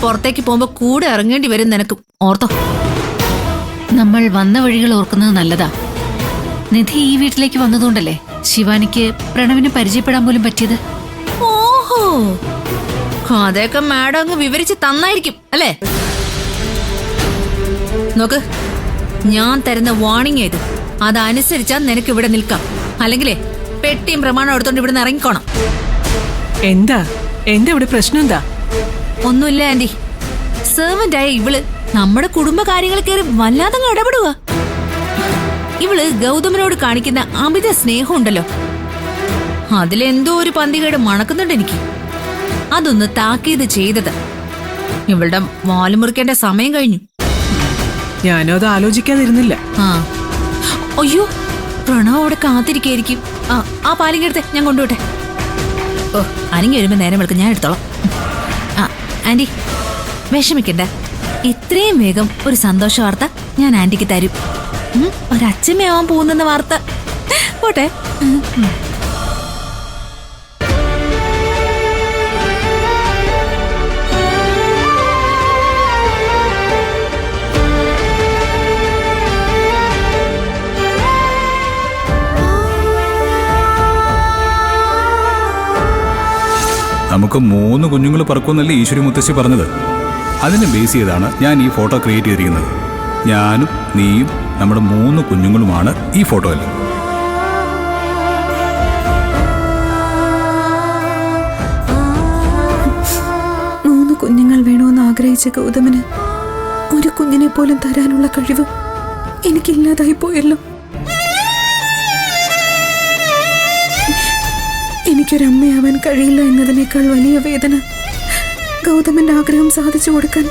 പുറത്തേക്ക് പോകുമ്പോ കൂടെ ഇറങ്ങേണ്ടി വരും നിനക്കും, ഓർത്തോ. നമ്മൾ വന്ന വഴികൾ ഓർക്കുന്നത് നല്ലതാ. നിധി ഈ വീട്ടിലേക്ക് വന്നതുകൊണ്ടല്ലേ ശിവാനിക്ക് പ്രണവിനെ പരിചയപ്പെടാൻ പോലും പറ്റിയത്. ഓഹോ, അതൊക്കെ മാഡം അങ്ങ് വിവരിച്ച് തന്നായിരിക്കും അല്ലേ? നോക്ക്, ഞാൻ തരുന്ന വാണിംഗ് ഏത് അതനുസരിച്ചാ നിനക്ക് ഇവിടെ നിൽക്കാം. അല്ലെങ്കിലേ പെട്ടിയും പ്രമാണം എടുത്തോണ്ട് ഇവിടെ നിന്ന് ഇറങ്ങിക്കോണം. എന്താ ഇവിടെ പ്രശ്നം എന്താ? ഒന്നുമില്ല ആന്റി, സെർവന്റായ ഇവള് നമ്മുടെ കുടുംബ കാര്യങ്ങളിൽ കയറി വല്ലാതെ ഇടപെടുക. ഇവള് ഗൗതമനോട് കാണിക്കുന്ന അമിത സ്നേഹം ഉണ്ടല്ലോ, അതിലെന്തോ ഒരു പന്തികേട് മണക്കുന്നുണ്ട് എനിക്ക്. അതൊന്ന് താക്കീത് ചെയ്തത്. ഇവളുടെ വാല് മുറിക്കേണ്ട സമയം കഴിഞ്ഞു. ഞാനോ അത് ആലോചിക്കാതിരുന്നില്ല. അയ്യോ, പ്രണവ് അവിടെ കാത്തിരിക്കായിരിക്കും. ആ പാലിങ്ങെടുത്ത് ഞാൻ കൊണ്ടുപോട്ടെ. ഓ, അനങ്ങി വരുമ്പോ നേരം വെളുക്കും, ഞാൻ എടുത്തോളാം. ആന്റി വിഷമിക്കണ്ട, ഇത്രയും വേഗം ഒരു സന്തോഷ വാർത്ത ഞാൻ ആന്റിക്ക് തരും. ഒരച്ഛമ്മയാവാൻ പോകുന്ന വാർത്ത. പോട്ടെ. നമുക്ക് 3 കുഞ്ഞുങ്ങൾ പറക്കുമെന്നല്ലേ ഈശ്വരി മുത്തശ്ശി പറഞ്ഞത്. അതിനെ ബേസ് ചെയ്താണ് ഞാൻ ഈ ഫോട്ടോ ക്രിയേറ്റ് ചെയ്തിരിക്കുന്നത്. ഞാനും നീയും നമ്മുടെ 3 കുഞ്ഞുങ്ങളുമാണ് ഈ ഫോട്ടോയിൽ. കുഞ്ഞുങ്ങൾ വേണമെന്ന് ആഗ്രഹിച്ച ഗൗതമന് ഒരു കുഞ്ഞിനെ പോലും തരാനുള്ള കഴിവ് എനിക്കില്ലാതായി പോയല്ലോ. എനിക്കൊരമ്മയാവാൻ കഴിയില്ല എന്നതിനേക്കാൾ വലിയ വേദന ഗൗതമന്റെ ആഗ്രഹം സാധിച്ചു കൊടുക്കാൻ